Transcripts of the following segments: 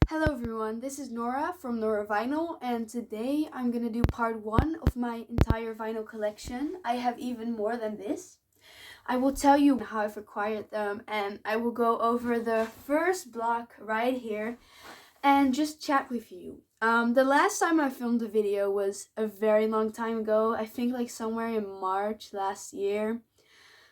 Hello everyone, this is Nora from Nora Vinyl, and today I'm gonna do part 1 of my entire vinyl collection. I have even more than this. I will tell you how I've acquired them, and I will go over the first block right here and just chat with you. The last time I filmed a video was a very long time ago. I think like somewhere in March last year,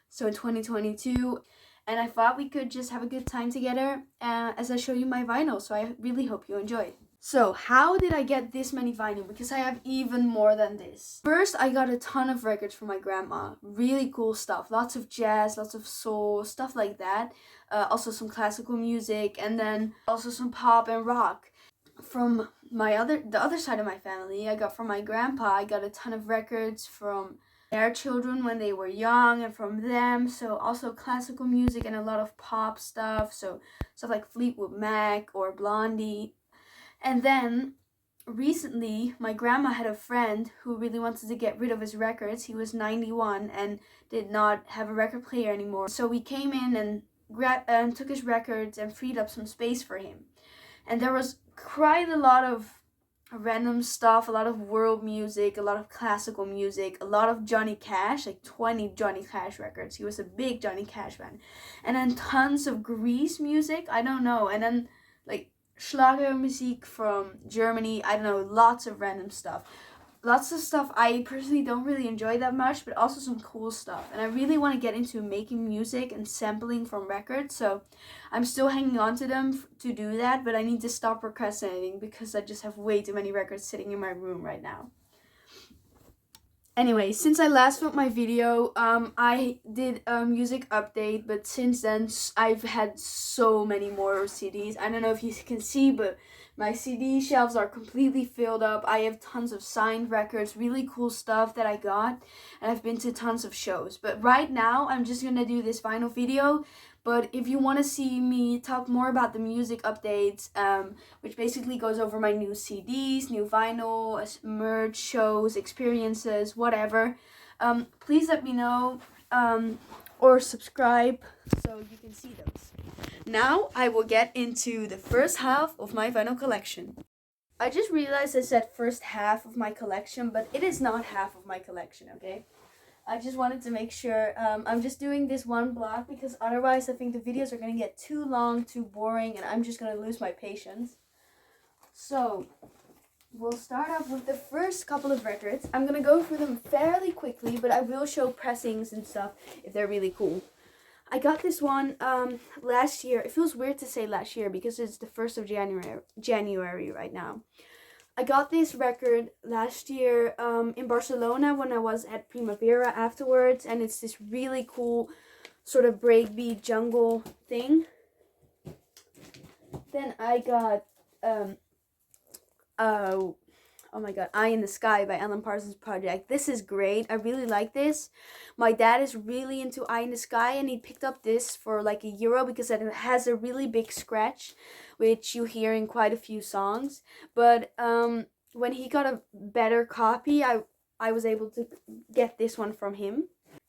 so in 2022, and I thought we could just have a good time together as I show you my vinyl, so I really hope you enjoy. So how did I get this many vinyl? Because I have even more than this. First, I got a ton of records from my grandma. Really cool stuff. Lots of jazz, lots of soul, stuff like that. Also some classical music, and then also some pop and rock. From the other side of my family, I got from my grandpa, I got a ton of records from their children when they were young and from them. So also classical music and a lot of pop stuff. So stuff like Fleetwood Mac or Blondie. And then recently, my grandma had a friend who really wanted to get rid of his records. He was 91 and did not have a record player anymore. So we came in and took his records and freed up some space for him. And there was quite a lot of random stuff, a lot of world music, a lot of classical music, a lot of Johnny Cash, like 20 Johnny Cash records. He was a big Johnny Cash fan. And then tons of Grease music, I don't know. And then like Schlager music from Germany, I don't know, lots of random stuff. Lots of stuff I personally don't really enjoy that much, but also some cool stuff. And I really want to get into making music and sampling from records, so I'm still hanging on to them to do that, but I need to stop procrastinating because I just have way too many records sitting in my room right now. Anyway, since I last filmed my video, I did a music update, but since then I've had so many more CDs. I don't know if you can see, but my CD shelves are completely filled up. I have tons of signed records, really cool stuff that I got, and I've been to tons of shows. But right now, I'm just gonna do this final video. But if you want to see me talk more about the music updates, which basically goes over my new CDs, new vinyl, merch, shows, experiences, whatever, please let me know or subscribe so you can see those. Now I will get into the first half of my vinyl collection. I just realized I said first half of my collection, but it is not half of my collection, okay? I just wanted to make sure. I'm just doing this one block because otherwise I think the videos are going to get too long, too boring, and I'm just going to lose my patience. So, we'll start off with the first couple of records. I'm going to go through them fairly quickly, but I will show pressings and stuff if they're really cool. I got this one last year. It feels weird to say last year because it's the 1st of January right now. I got this record last year in Barcelona when I was at Primavera afterwards, and it's this really cool sort of breakbeat jungle thing. Then I got oh my god, Eye in the Sky by Alan Parsons Project. This is great. I really like this. My dad is really into Eye in the Sky, and he picked up this for like €1 because it has a really big scratch, which you hear in quite a few songs. But when he got a better copy, I was able to get this one from him.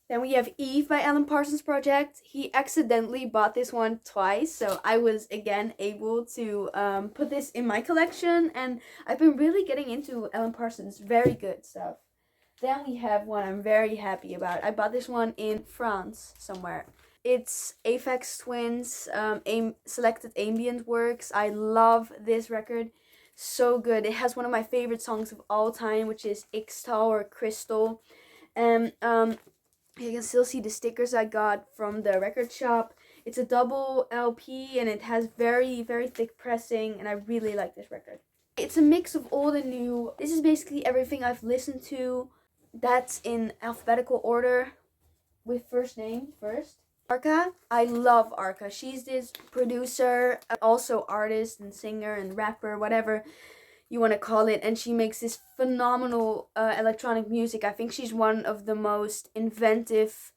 Then we have Eve by Alan Parsons Project. He accidentally bought this one twice, so I was again able to put this in my collection, and I've been really getting into Alan Parsons. Very good stuff. Then we have one I'm very happy about. I bought this one in France somewhere. It's Aphex Twins, Selected Ambient Works. I love this record. So good. It has one of my favorite songs of all time, which is Ixtal or Crystal. And you can still see the stickers I got from the record shop. It's a double LP and it has very, very thick pressing, and I really like this record. It's a mix of old and new. This is basically everything I've listened to that's in alphabetical order with first name first. Arca, I love Arca. She's this producer, also artist and singer and rapper, whatever you want to call it, and she makes this phenomenal electronic music. I think she's one of the most inventive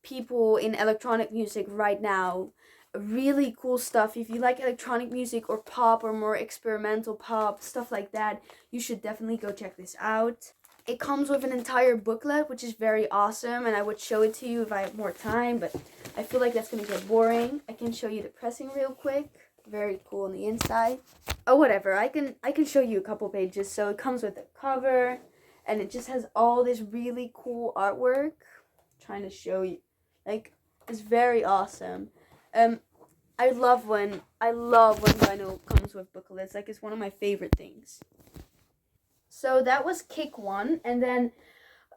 people in electronic music right now. Really cool stuff. If you like electronic music or pop or more experimental pop, stuff like that, you should definitely go check this out. It comes with an entire booklet, which is very awesome, and I would show it to you if I had more time, but I feel like that's going to get boring. I can show you the pressing real quick. very cool on the inside. Oh, whatever. I can show you a couple pages. So it comes with a cover, and it just has all this really cool artwork. I'm trying to show you, like, it's very awesome. I love when vinyl comes with booklets. Like, it's one of my favorite things. So that was Kick One, and then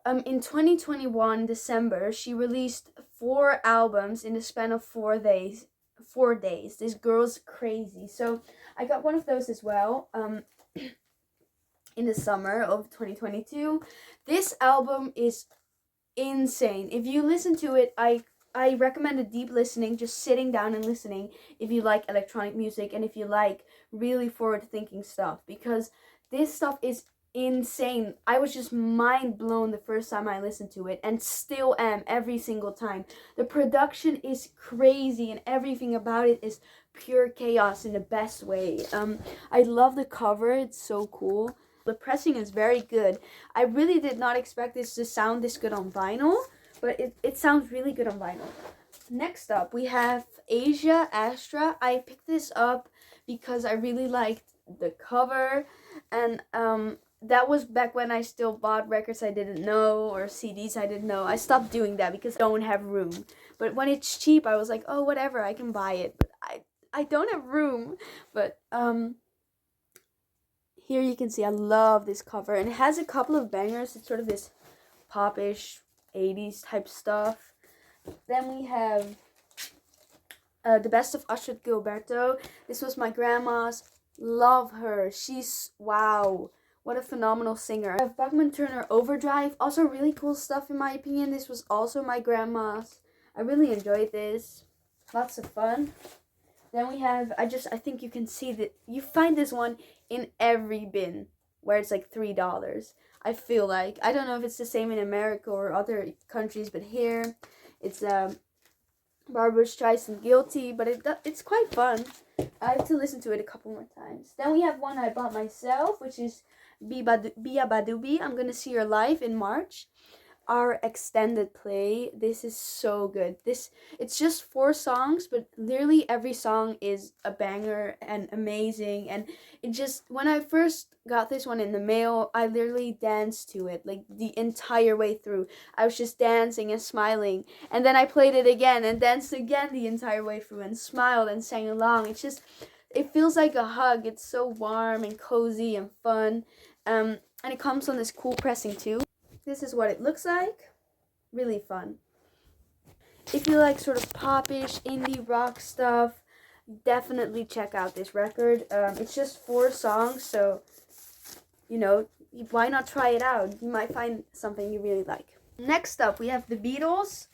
in 2021 December, she released 4 albums in the span of 4 days. 4 days. This girl's crazy. So I got one of those as well. In the summer of 2022. This album is insane. If you listen to it, I recommend a deep listening, just sitting down and listening if you like electronic music and if you like really forward-thinking stuff, because this stuff is insane. I was just mind blown the first time I listened to it, and still am every single time. The production is crazy and everything about it is pure chaos in the best way. I love the cover. It's so cool. The pressing is very good. I really did not expect this to sound this good on vinyl, but it sounds really good on vinyl. Next up, we have Asia Astra. I picked this up because I really liked the cover, and that was back when I still bought records I didn't know or CDs I didn't know. I stopped doing that because I don't have room. But when it's cheap, I was like, oh, whatever, I can buy it. But I don't have room. But here you can see I love this cover, and it has a couple of bangers. It's sort of this popish 80s type stuff. Then we have The Best of Astrud Gilberto. This was my grandma's. Love her. She's, wow, what a phenomenal singer. I have Bachman Turner Overdrive. Also really cool stuff in my opinion. This was also my grandma's. I really enjoyed this. Lots of fun. Then we have, I think you can see that you find this one in every bin where it's like $3. I feel like, I don't know if it's the same in America or other countries, but here it's Barbra Streisand Guilty, but it's quite fun. I have to listen to it a couple more times. Then we have one I bought myself, which is Bia Badubi. I'm gonna see her live in March. Our extended play. This is so good. It's just 4 songs, but literally every song is a banger and amazing. And it just, when I first got this one in the mail, I literally danced to it like the entire way through. I was just dancing and smiling, and then I played it again and danced again the entire way through and smiled and sang along. It's just, it feels like a hug. It's so warm and cozy and fun. And it comes on this cool pressing too. This is what it looks like. Really fun. If you like sort of popish indie rock stuff, definitely check out this record. It's just 4 songs, so, you know, why not try it out? You might find something you really like. Next up, we have the Beatles,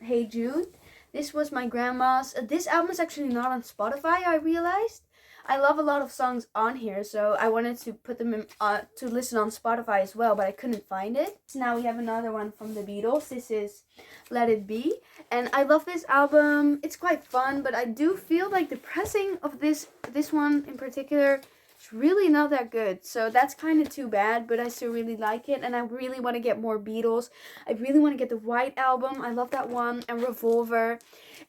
Hey Jude. This was my grandma's. This album is actually not on Spotify, I realized. I love a lot of songs on here, so I wanted to put them in, to listen on Spotify as well, but I couldn't find it. So now we have another one from the Beatles. This is Let It Be, and I love this album. It's quite fun, but I do feel like the pressing of this one in particular is really not that good. So that's kind of too bad, but I still really like it, and I really want to get more Beatles. I really want to get the White Album. I love that one, and Revolver.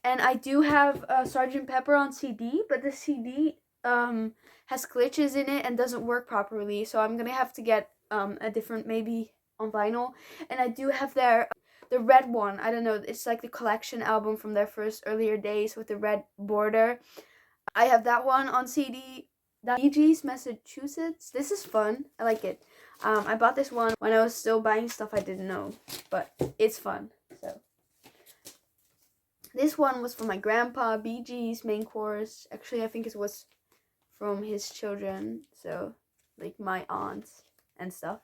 And I do have Sgt. Pepper on CD, but the CD has glitches in it and doesn't work properly, so I'm gonna have to get a different, maybe on vinyl. And I do have the red one. I don't know, it's like the collection album from their first earlier days with the red border. I have that one on CD. The Bee Gees Massachusetts. This is fun. I like it. I bought this one when I was still buying stuff I didn't know, but it's fun. So this one was for my grandpa. Bee Gees main chorus. Actually, I think it was from his children, so like my aunts and stuff.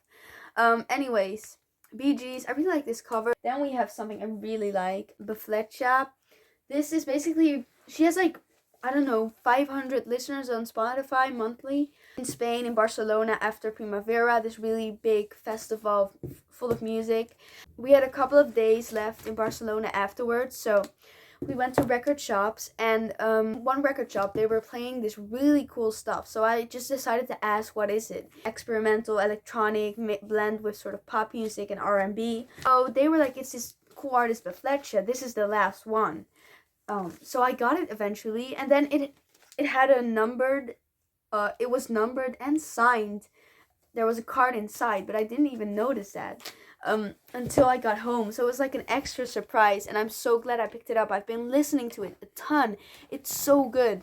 Anyways, Bee Gees. I really like this cover. Then we have something I really like, Beflecha. This is basically, she has like, I don't know, 500 listeners on Spotify monthly. In Spain, in Barcelona, after Primavera, this really big festival full of music. We had a couple of days left in Barcelona afterwards, so we went to record shops, and one record shop, they were playing this really cool stuff. So I just decided to ask, what is it? Experimental, electronic, blend with sort of pop music and R&B. So they were like, it's this cool artist, Beflecha. This is the last one. So I got it eventually, and then it had a numbered, it was numbered and signed. There was a card inside, but I didn't even notice that until I got home. So it was like an extra surprise, and I'm so glad I picked it up. I've been listening to it a ton. It's so good.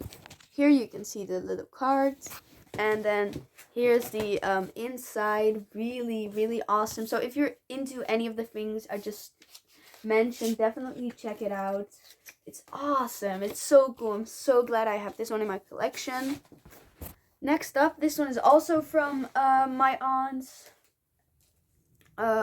Here you can see the little cards, and then here's the inside. Really, really awesome. So if you're into any of the things I just mentioned, definitely check it out. It's awesome. It's so cool. I'm so glad I have this one in my collection. Next up, this one is also from my aunt's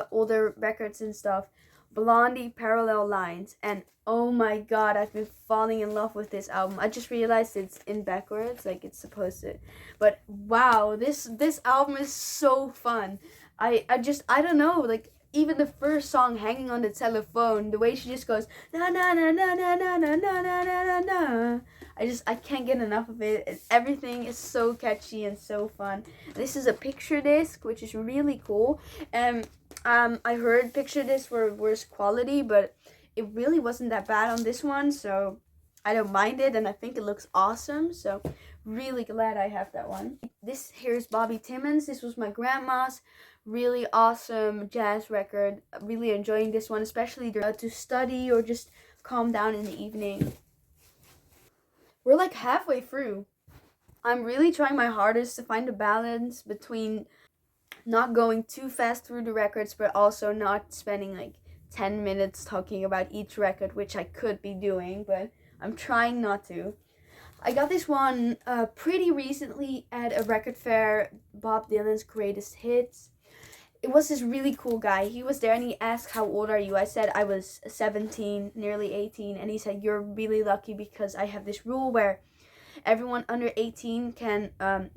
older records and stuff. Blondie Parallel Lines. And oh my god, I've been falling in love with this album. I just realized it's in backwards, like it's supposed to. But wow, this album is so fun. I don't know, like even the first song, Hanging on the Telephone, the way she just goes na na na na na na na na na na na. I can't get enough of it. Everything is so catchy and so fun. This is a picture disc, which is really cool. I heard picture discs were worse quality, but it really wasn't that bad on this one, so I don't mind it, and I think it looks awesome. So really glad I have that one. This here's Bobby Timmons. This was my grandma's. Really awesome jazz record. Really enjoying this one, especially to study or just calm down in the evening. We're like halfway through. I'm really trying my hardest to find a balance between not going too fast through the records, but also not spending like 10 minutes talking about each record, which I could be doing, but I'm trying not to. I got this one pretty recently at a record fair, Bob Dylan's Greatest Hits. It was this really cool guy. He was there and he asked, how old are you? I said I was 17, nearly 18. And he said, you're really lucky because I have this rule where everyone under 18 can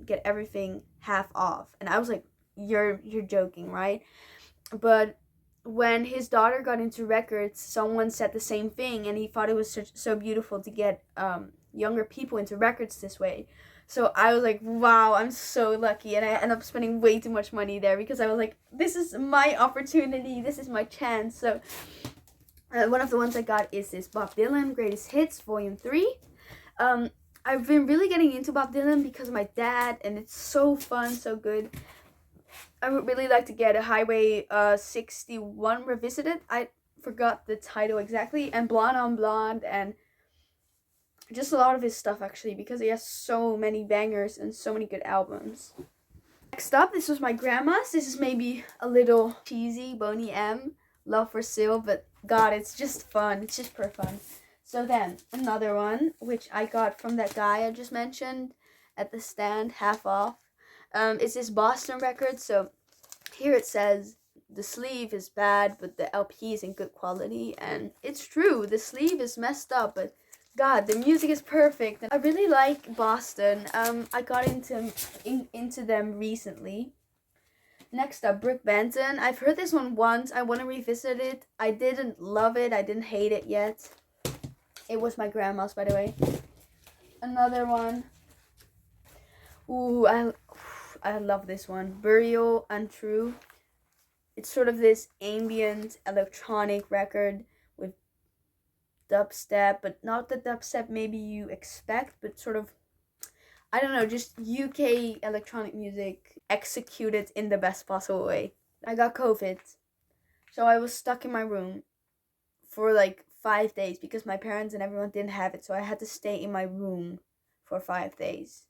get everything half off. And I was like, you're joking, right? But when his daughter got into records, someone said the same thing. And he thought it was so beautiful to get younger people into records this way. So I was like, wow, I'm so lucky. And I ended up spending way too much money there because I was like, this is my opportunity. This is my chance. So one of the ones I got is this Bob Dylan Greatest Hits Volume 3. I've been really getting into Bob Dylan because of my dad, and it's so fun, so good. I would really like to get a Highway 61 Revisited. I forgot the title exactly. And Blonde on Blonde, and just a lot of his stuff actually, because he has so many bangers and so many good albums. Next up, this was my grandma's. This is maybe a little cheesy, Boney M, Love for Sale, but god, it's just fun. It's just pure fun. So then, another one, which I got from that guy I just mentioned at the stand, half off. It's this Boston record. So here it says, the sleeve is bad, but the LP is in good quality. And it's true, the sleeve is messed up, but god, the music is perfect. I really like Boston. I got into them recently. Next up, Brook Benton. I've heard this one once. I want to revisit it. I didn't love it. I didn't hate it yet. It was my grandma's, by the way. Another one. Ooh, I love this one. Burial Untrue. It's sort of this ambient electronic record with dubstep, but not the dubstep maybe you expect, but sort of, I don't know, just UK electronic music executed in the best possible way. I got COVID, so I was stuck in my room for like 5 days because my parents and everyone didn't have it, so I had to stay in my room for 5 days.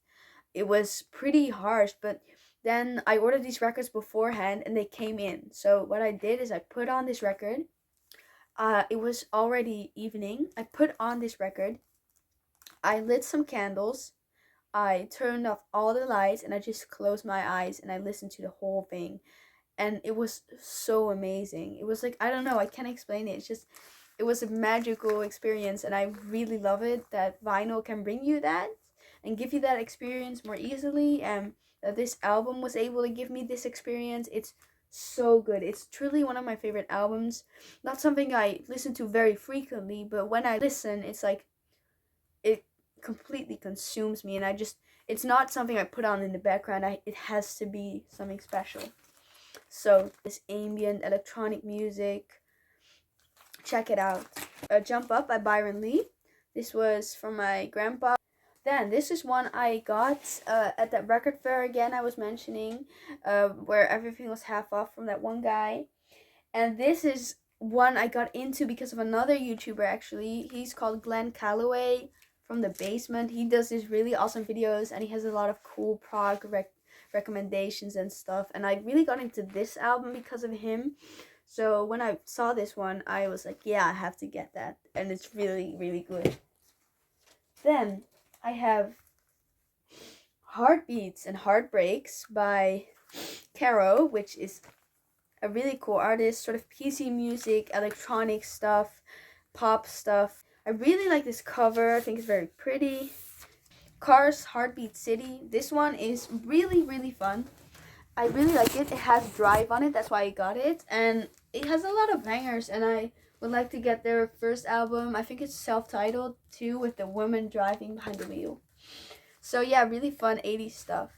It was pretty harsh, but then I ordered these records beforehand and they came in. So what I did is I put on this record. It was already evening. I put on this record. I lit some candles. I turned off all the lights and I just closed my eyes and I listened to the whole thing. And it was so amazing. It was like, I don't know, I can't explain it. It's just, it was a magical experience, and I really love it that vinyl can bring you that and give you that experience more easily, and that this album was able to give me this experience. It's so good. It's truly one of my favorite albums. Not something I listen to very frequently, but when I listen, it's like it completely consumes me, and it's not something I put on in the background. It has to be something special. So this ambient electronic music, check it out. Jump Up by Byron Lee. This was from my grandpa. Then this is one I got at that record fair again I was mentioning, where everything was half off from that one guy. And this is one I got into because of another YouTuber actually. He's called Glenn Calloway from The Basement. He does these really awesome videos and he has a lot of cool prog recommendations and stuff. And I really got into this album because of him. So when I saw this one, I was like, yeah, I have to get that. And it's really, really good. Then I have Heartbeats and Heartbreaks by Caro, which is a really cool artist, sort of PC music, electronic stuff, pop stuff. I really like this cover. I think it's very pretty. Cars Heartbeat City. This one is really, really fun. I really like it. It has Drive on it. That's why I got it. And it has a lot of bangers. And I would like to get their first album. I think it's self-titled too, with the woman driving behind the wheel. So yeah, really fun 80s stuff.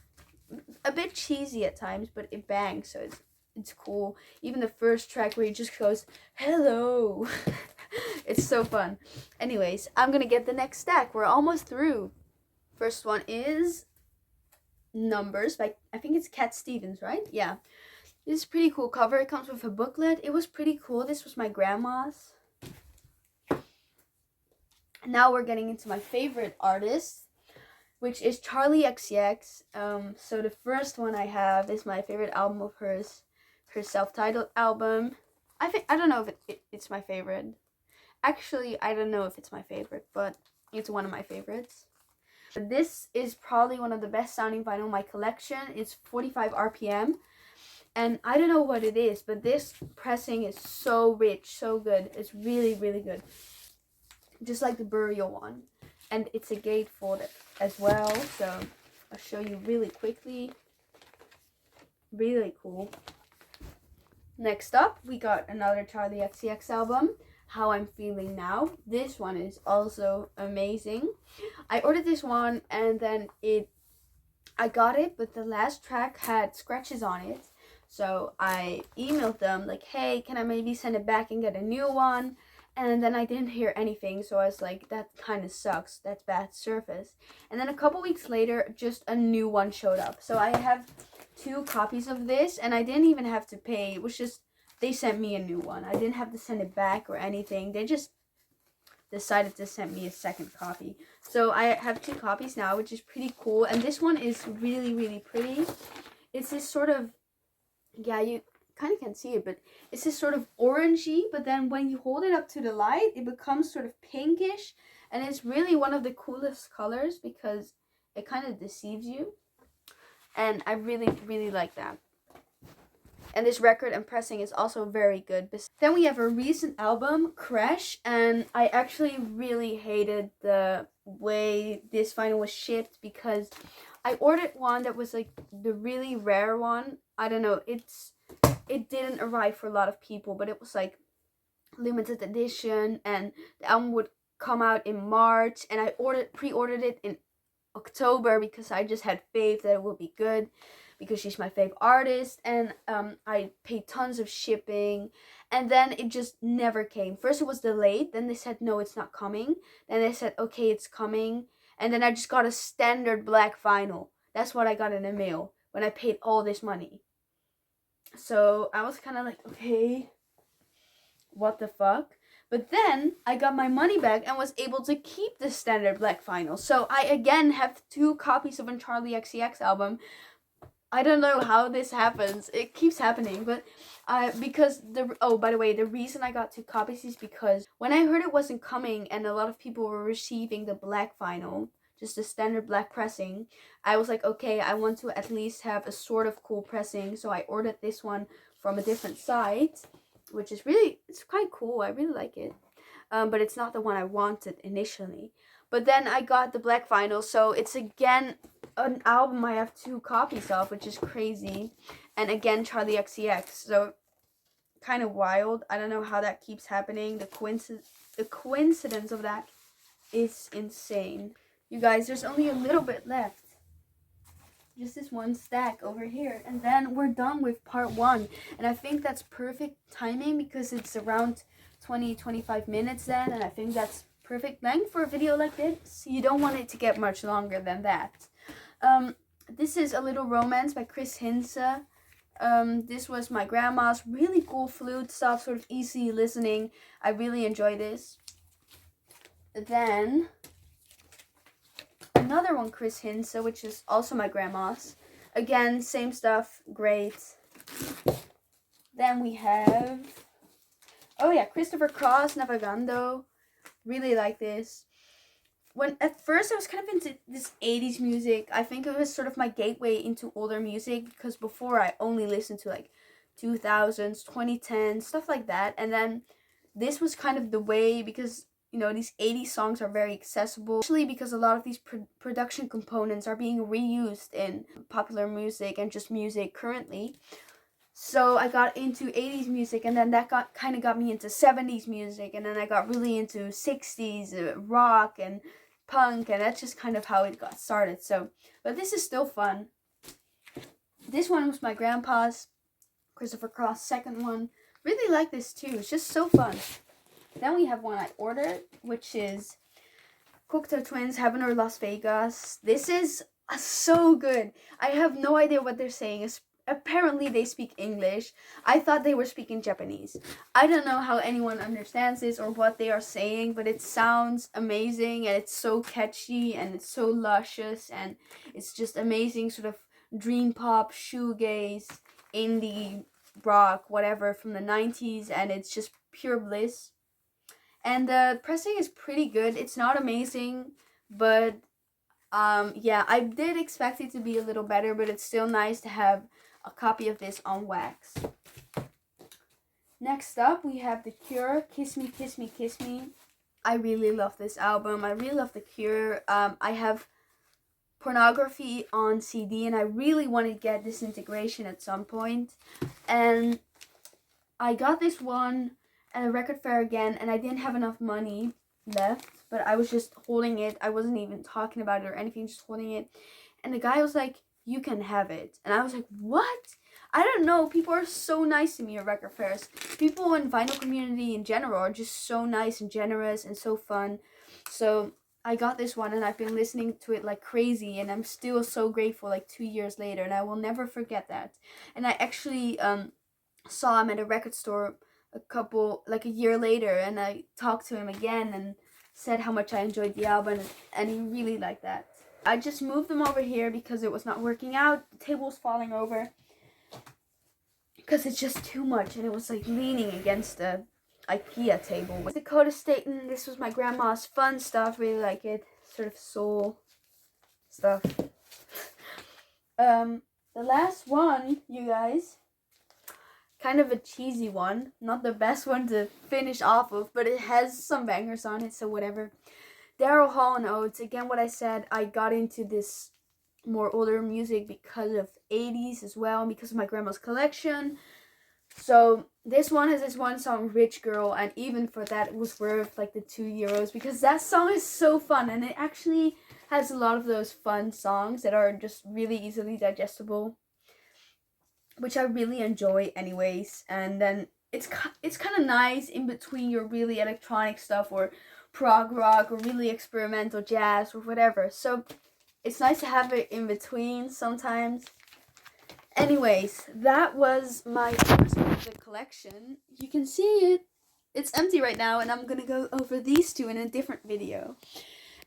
A bit cheesy at times, but it bangs. So it's cool. Even the first track where he just goes, hello. It's so fun. Anyways, I'm gonna get the next stack. We're almost through. First one is Numbers by, I think it's Cat Stevens, right? Yeah. This is a pretty cool cover. It comes with a booklet. It was pretty cool. This was my grandma's. Now we're getting into my favorite artist, which is Charli XCX. So the first one I have is my favorite album of hers, her self-titled album. I don't know if it's my favorite. Actually, I don't know if it's my favorite, but it's one of my favorites. This is probably one of the best sounding vinyl in my collection. It's 45 RPM. And I don't know what it is, but this pressing is so rich, so good. It's really, really good. Just like the Burial one. And it's a gatefold as well. So I'll show you really quickly. Really cool. Next up, we got another Charli XCX album, How I'm Feeling Now. This one is also amazing. I ordered this one and then I got it, but the last track had scratches on it. So I emailed them like, hey, can I maybe send it back and get a new one? And then I didn't hear anything, so I was like, that kind of sucks. That's bad service. And then a couple weeks later, just a new one showed up. So I have 2 copies of this, and I didn't even have to pay. It was just, they sent me a new one. I didn't have to send it back or anything. They just decided to send me a second copy. So I have 2 copies now, which is pretty cool. And this one is really, really pretty. It's this sort of, yeah, you kind of can't see it, but it's this sort of orangey, but then when you hold it up to the light, it becomes sort of pinkish. And it's really one of the coolest colors because it kind of deceives you. And I really, really like that. And this record and pressing is also very good. Then we have a recent album, Crash, and I actually really hated the way this vinyl was shipped because I ordered one that was like the really rare one. I don't know, it didn't arrive for a lot of people, but it was like limited edition, and the album would come out in March, and I pre-ordered it in October because I just had faith that it would be good because she's my favorite artist. And I paid tons of shipping, and then it just never came. First it was delayed, then they said no, it's not coming, then they said okay, it's coming, and then I just got a standard black vinyl. That's what I got in the mail when I paid all this money. So I was kind of like, okay, what the fuck? But then I got my money back and was able to keep the standard black vinyl. So I again have 2 copies of a Charli XCX album. I don't know how this happens. It keeps happening, but because by the way, the reason I got 2 copies is because when I heard it wasn't coming and a lot of people were receiving the black vinyl, just the standard black pressing, I was like, okay, I want to at least have a sort of cool pressing. So I ordered this one from a different site, which is it's quite cool. I really like it. But it's not the one I wanted initially. But then I got the black vinyl, so it's again an album I have 2 copies of, which is crazy. And again, Charli XCX, so kind of wild. I don't know how that keeps happening. The coincidence of that is insane. You guys, there's only a little bit left. Just this one stack over here, and then we're done with part 1. And I think that's perfect timing because it's around 20-25 minutes then, and I think that's perfect length for a video like this. You don't want it to get much longer than that. This is A Little Romance by Chris Hinze. This was my grandma's. Really cool flute stuff, sort of easy listening. I really enjoy this. Then another one, Chris Hinze, which is also my grandma's. Again, same stuff, great. Then we have, oh yeah, Christopher Cross, Navigando. Really like this. When at first I was kind of into this 80s music. I think it was sort of my gateway into older music, because before I only listened to like 2000s, 2010s, stuff like that. And then this was kind of the way, because you know, these 80s songs are very accessible, especially because a lot of these production components are being reused in popular music and just music currently. So I got into 80s music, and then that kind of got me into 70s music, and then I got really into 60s rock and punk, and that's just kind of how it got started. So, but this is still fun. This one was my grandpa's, Christopher Cross, second one. Really like this too. It's just so fun. Then we have one I ordered, which is Cocteau Twins, Heaven or Las Vegas. This is so good. I have no idea what they're saying. Apparently they speak English. I thought they were speaking Japanese. I don't know how anyone understands this or what they are saying, but it sounds amazing, and it's so catchy, and it's so luscious, and it's just amazing, sort of dream pop, shoegaze, indie rock, whatever, from the 90s, and it's just pure bliss. And the pressing is pretty good. It's not amazing, but yeah, I did expect it to be a little better, but it's still nice to have a copy of this on wax. Next up, we have The Cure, Kiss Me, Kiss Me, Kiss Me. I really love this album. I really love The Cure. I have Pornography on CD, and I really want to get Disintegration at some point. And I got this one at a record fair again, and I didn't have enough money left, but I was just holding it. I wasn't even talking about it or anything, just holding it. And the guy was like, "You can have it." And I was like, what? I don't know. People are so nice to me at record fairs. People in vinyl community in general are just so nice and generous and so fun. So I got this one, and I've been listening to it like crazy, and I'm still so grateful like 2 years later, and I will never forget that. And I actually saw him at a record store a year later, and I talked to him again and said how much I enjoyed the album, and he really liked that. I just moved them over here because it was not working out. The table was falling over because it's just too much, and it was like leaning against the IKEA table. Dakota Staten, this was my grandma's fun stuff. Really like it. Sort of soul stuff. The last one, you guys, kind of a cheesy one. Not the best one to finish off of, but it has some bangers on it, so whatever. Daryl Hall and Oates. Again, what I said, I got into this more older music because of 80s as well, and because of my grandma's collection. So this one has this one song, Rich Girl, and even for that it was worth like the €2, because that song is so fun, and it actually has a lot of those fun songs that are just really easily digestible, which I really enjoy anyways. And then it's kind of nice in between your really electronic stuff or prog rock or really experimental jazz or whatever. So it's nice to have it in between sometimes. Anyways, that was my first music collection. You can see it. It's empty right now, and I'm gonna go over these two in a different video.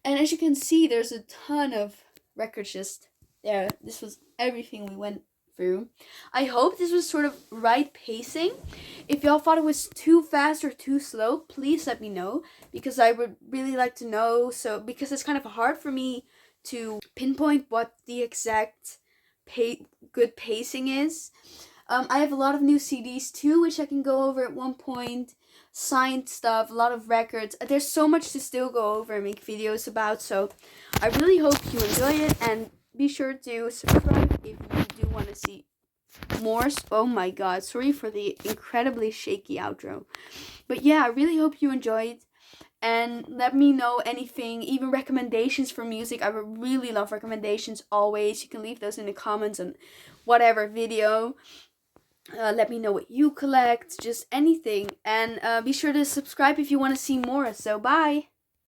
And as you can see, there's a ton of records just there. This was everything we went through. I hope this was sort of right pacing. If y'all thought it was too fast or too slow, please let me know, because I would really like to know. So because it's kind of hard for me to pinpoint what the exact good pacing is. I have a lot of new CDs too, which I can go over at one point. Signed stuff, a lot of records. There's so much to still go over and make videos about, so I really hope you enjoy it, and be sure to subscribe if you do want to see more. Oh my god, sorry for the incredibly shaky outro. But yeah, I really hope you enjoyed, and let me know anything, even recommendations for music. I would really love recommendations always. You can leave those in the comments on whatever video. Let me know what you collect, just anything. And be sure to subscribe if you want to see more. So bye!